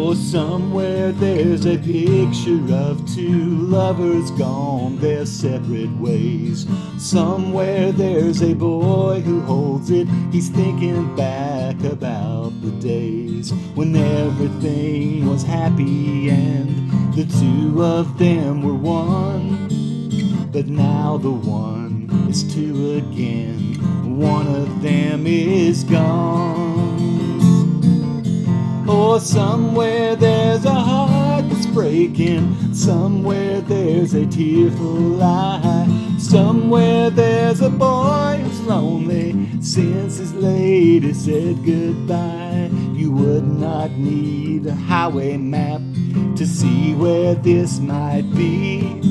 Oh, somewhere there's a picture of two lovers gone their separate ways. Somewhere there's a boy who holds it. He's thinking back about the days when everything was happy and the two of them were one. But now the one is two again. One of them is gone. Oh, somewhere there's a heart that's breaking. Somewhere there's a tearful eye. Somewhere there's a boy who's lonely since his lady said goodbye. You would not need a highway map to see where this might be.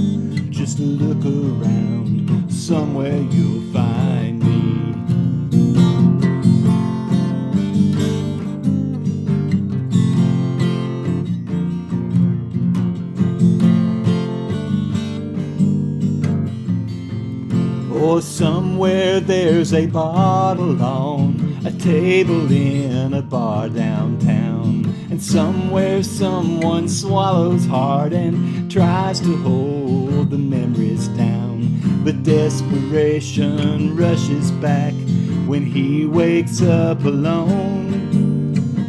Just look around, somewhere you'll find me. Or somewhere there's a bottle on a table in a bar downtown. And somewhere someone swallows hard and tries to hold the memories down. But desperation rushes back when he wakes up alone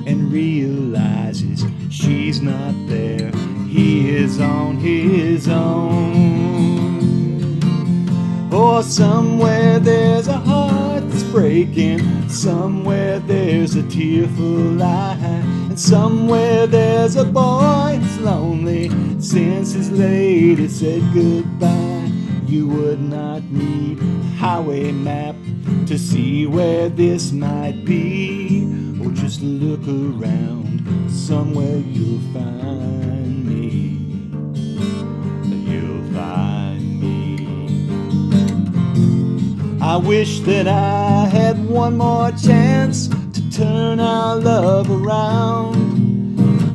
and realizes she's not there. He is on his own. Or somewhere there's a heart that's breaking. Somewhere there's a tearful eye. And somewhere there's a boy who's lonely since his lady said goodbye. You would not need a highway map to see where this might be. Or just look around, somewhere you'll find me. You'll find me. I wish that I had one more chance to turn our love around.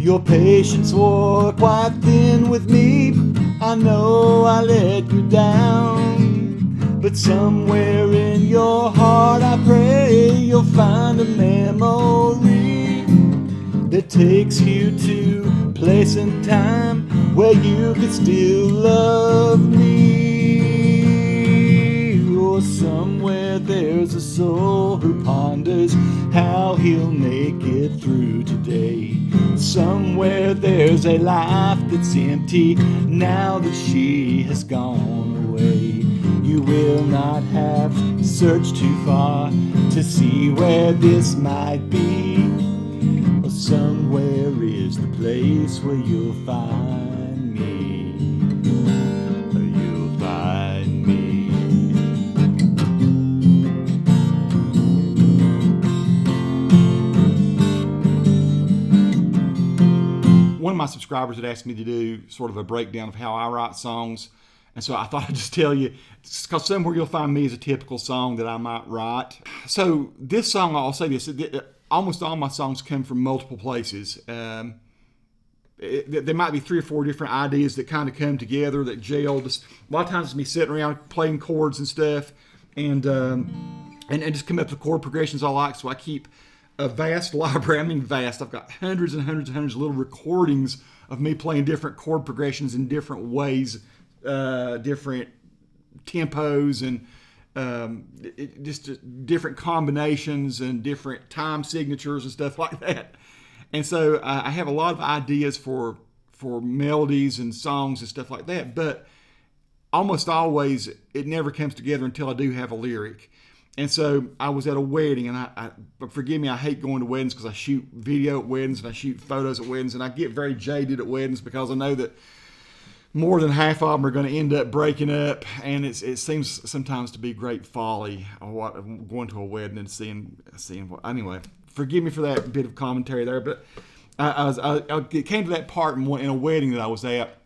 Your patience wore quite thin with me. I know I let you down. But somewhere in your heart I pray you'll find a memory that takes you to a place and time where you could still love me. Or somewhere there's a soul who ponders how he'll make it through today. Somewhere there's a life that's empty now that she has gone away. You will not have to search too far to see where this might be. Or somewhere is the place where you'll find me. You'll find me. One of my subscribers had asked me to do sort of a breakdown of how I write songs. And so I thought I'd just tell you, because Somewhere You'll Find Me is a typical song that I might write. So this song, I'll say this, almost all my songs come from multiple places. There might be 3 or 4 different ideas that kind of come together that gel. Just, a lot of times it's me sitting around playing chords and stuff and just come up with chord progressions I like. So I keep a vast library. I mean vast. I've got hundreds and hundreds and hundreds of little recordings of me playing different chord progressions in different ways, different tempos, and just different combinations and different time signatures and stuff like that. And so I have a lot of ideas for melodies and songs and stuff like that, but almost always it never comes together until I do have a lyric. And so I was at a wedding, and I forgive me, I hate going to weddings because I shoot video at weddings and I shoot photos at weddings, and I get very jaded at weddings because I know that more than half of them are going to end up breaking up, and it seems sometimes to be great folly going to a wedding and seeing what. Anyway, forgive me for that bit of commentary there, but it came to that part in a wedding that I was at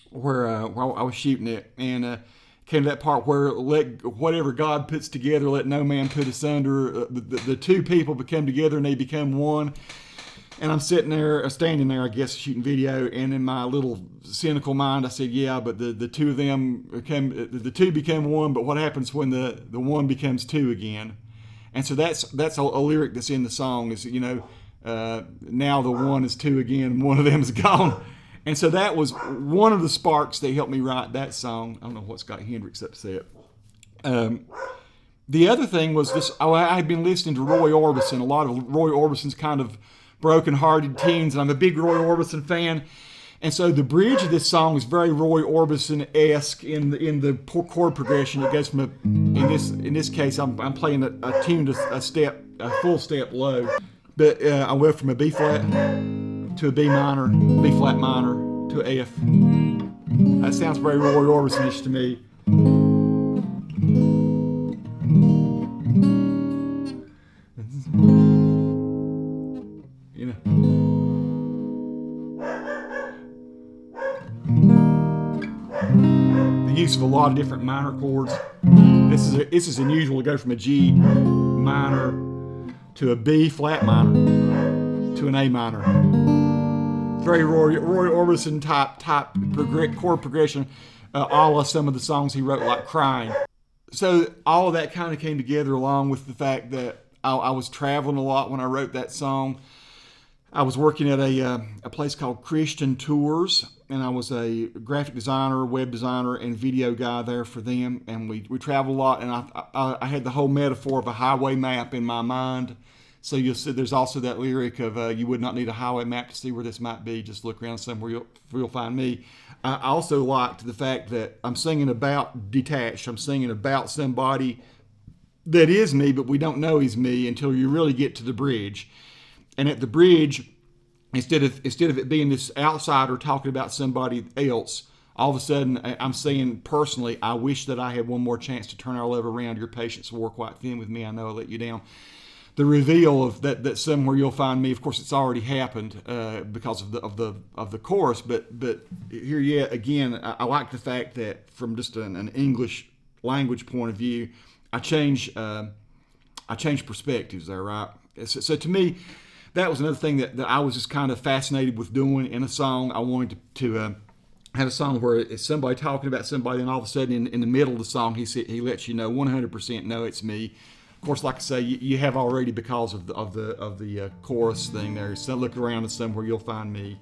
where I was shooting it, and came to that part where let whatever God puts together, let no man put asunder. The two people become together and they become one. And I'm standing there, I guess, shooting video, and in my little cynical mind, I said, yeah, but the two of them become one, but what happens when the one becomes two again? And so that's a lyric that's in the song is, Now the one is two again. One of them is gone. And so that was one of the sparks that helped me write that song. I don't know what Scott Hendricks upset. The other thing was this. I had been listening to Roy Orbison, a lot of Roy Orbison's kind of broken-hearted tunes, and I'm a big Roy Orbison fan. And so the bridge of this song is very Roy Orbison-esque in the chord progression. It goes from in this case I'm playing a tuned a full step low, but I went from a B flat to a B minor, B flat minor to a F. That sounds very Roy Orbison-ish to me. Use of a lot of different minor chords. This is unusual to go from a G minor to a B flat minor to an A minor. Very Roy Orbison type chord progression, a la some of the songs he wrote, like Crying. So all of that kind of came together, along with the fact that I was traveling a lot when I wrote that song. I was working at a place called Christian Tours, and I was a graphic designer, web designer, and video guy there for them. And we traveled a lot, and I had the whole metaphor of a highway map in my mind. So you'll see there's also that lyric of you would not need a highway map to see where this might be. Just look around somewhere you'll find me. I also liked the fact that I'm singing about detached. I'm singing about somebody that is me, but we don't know he's me until you really get to the bridge. And at the bridge, instead of it being this outsider talking about somebody else, all of a sudden I'm saying personally, I wish that I had one more chance to turn our love around. Your patience wore quite thin with me. I know I let you down. The reveal of that somewhere you'll find me. Of course, it's already happened because of the chorus. But here yet again, I like the fact that from just an English language point of view, I change perspectives there, right? So to me, that was another thing that I was just kind of fascinated with doing in a song. I wanted to have a song where it's somebody talking about somebody, and all of a sudden in the middle of the song, he lets you know 100% no, it's me. Of course, like I say, you have already because of the chorus thing there. So look around and somewhere you'll find me.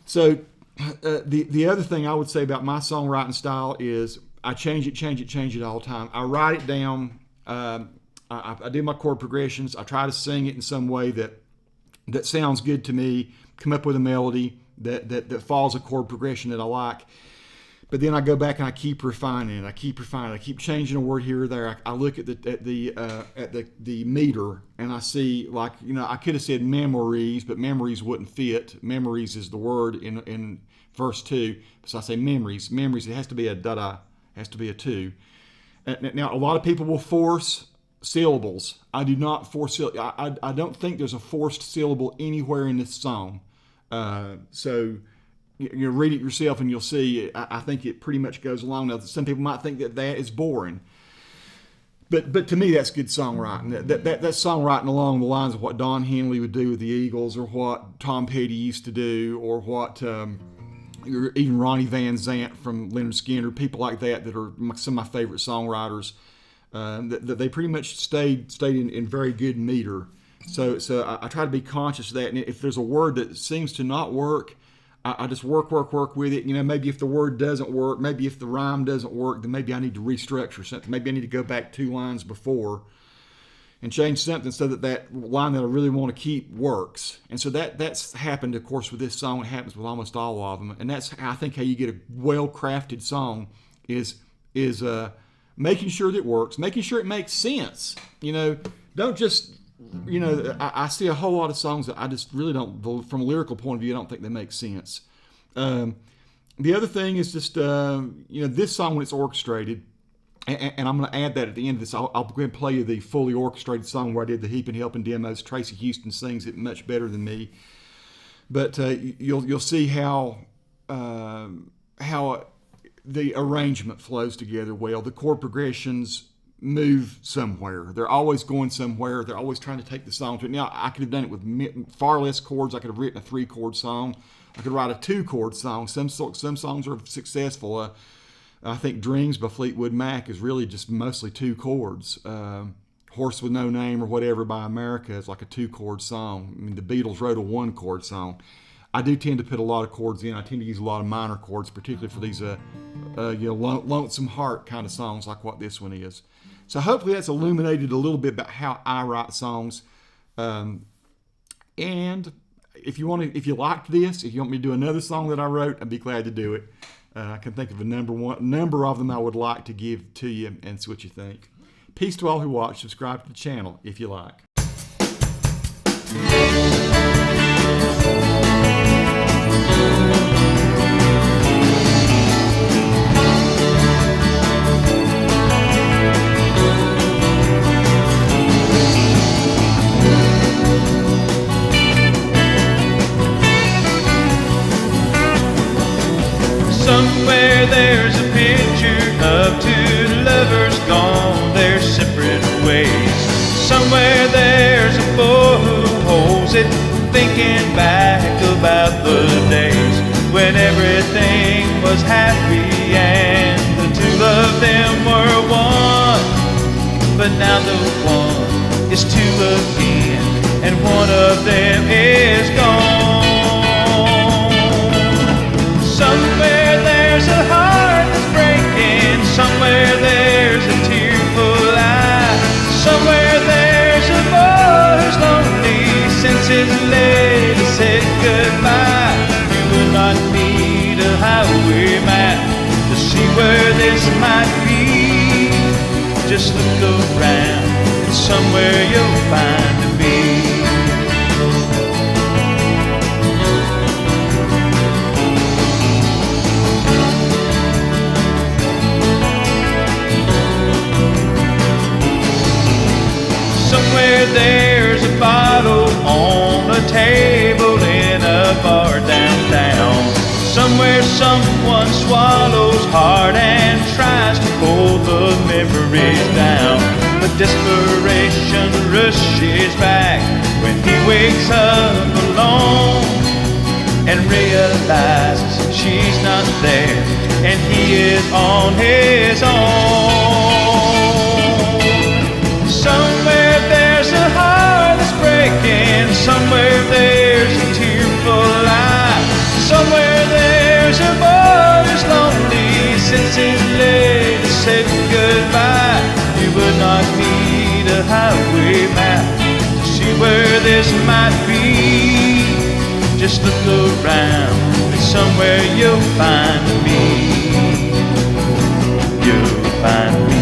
So the other thing I would say about my songwriting style is I change it all the time. I write it down. I do my chord progressions. I try to sing it in some way that sounds good to me, come up with a melody that follows a chord progression that I like. But then I go back and I keep refining it. I keep changing a word here or there. I look at the meter, and I see, like, I could have said memories, but memories wouldn't fit. Memories is the word in verse 2. So I say memories. It has to be a da-da, has to be a 2. Now, a lot of people will force syllables. I do not force syllables. I don't think there's a forced syllable anywhere in this song. So you read it yourself and you'll see. I think it pretty much goes along. Now, some people might think that is boring, but to me that's good songwriting. That's songwriting along the lines of what Don Henley would do with the Eagles, or what Tom Petty used to do, or what even Ronnie Van Zant from Lynyrd Skynyrd, people like that are some of my favorite songwriters. That they pretty much stayed in very good meter. So I try to be conscious of that. And if there's a word that seems to not work, I just work with it. Maybe if the word doesn't work, maybe if the rhyme doesn't work, then maybe I need to restructure something. Maybe I need to go back 2 lines before and change something so that line that I really want to keep works. And so that's happened, of course, with this song. It happens with almost all of them. And that's, I think, how you get a well-crafted song is making sure that it works, making sure it makes sense. Don't just, I see a whole lot of songs that I just really don't, from a lyrical point of view, I don't think they make sense. The other thing is just, this song when it's orchestrated, and I'm going to add that at the end of this, I'll go ahead and play you the fully orchestrated song where I did the Heaping Helping demos. Tracy Houston sings it much better than me. But you'll see how the arrangement flows together well. The chord progressions move somewhere. They're always going somewhere. They're always trying to take the song to it. Now, I could have done it with far less chords. I could have written a 3-chord song. I could write a 2-chord song. Some songs are successful. I think Dreams by Fleetwood Mac is really just mostly 2 chords. Horse with No Name or whatever by America is like a 2-chord song. I mean, the Beatles wrote a 1-chord song. I do tend to put a lot of chords in. I tend to use a lot of minor chords, particularly for these lonesome heart kind of songs like what this one is. So hopefully that's illuminated a little bit about how I write songs. And if you liked this, if you want me to do another song that I wrote, I'd be glad to do it. I can think of a number of them I would like to give to you and see what you think. Peace to all who watch. Subscribe to the channel if you like. Somewhere there's a picture of two lovers gone their separate ways. Somewhere there's a boy who holds it, thinking back about the days when everything was happy and the two of them were one. But now the one is two again, and one of them is gone. Somewhere there's a heart that's breaking, somewhere there's a tearful eye, somewhere there's a boy who's lonely since his lady said goodbye. You will not need a highway map to see where this might be. Just look around and somewhere you'll find me. Somewhere there's a bottle on a table in a bar downtown. Somewhere someone swallows hard and tries to pull the memories down. But desperation rushes back when he wakes up alone and realizes she's not there and he is on his own. Somewhere there's a heart that's breaking, somewhere there's a tearful eye, somewhere there's a boy who's lonely since his lady said goodbye. You would not need a highway map to see where this might be. Just look around and somewhere you'll find me. You'll find me.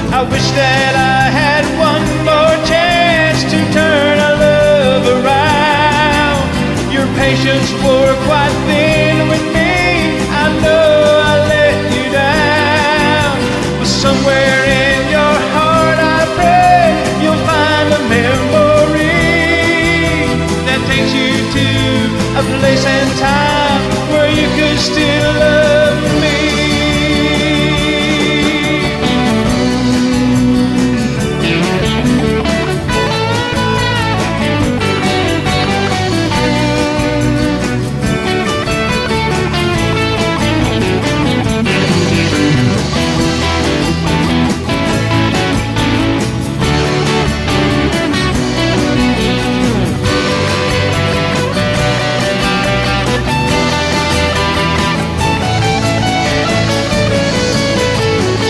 I wish that I had one more chance to turn our love around. Your patience wore quite thin with me. I know I let you down, but somewhere in your heart I pray you'll find a memory that takes you to a place and time where you could still love me.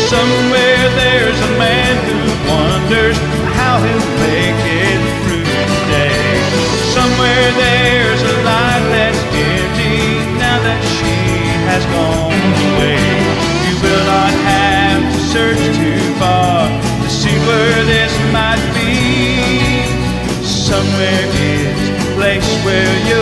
Somewhere there's a man who wonders how he'll make it through today. Somewhere there's a life that's empty now that she has gone away. You will not have to search too far to see where this might be. Somewhere is a place where you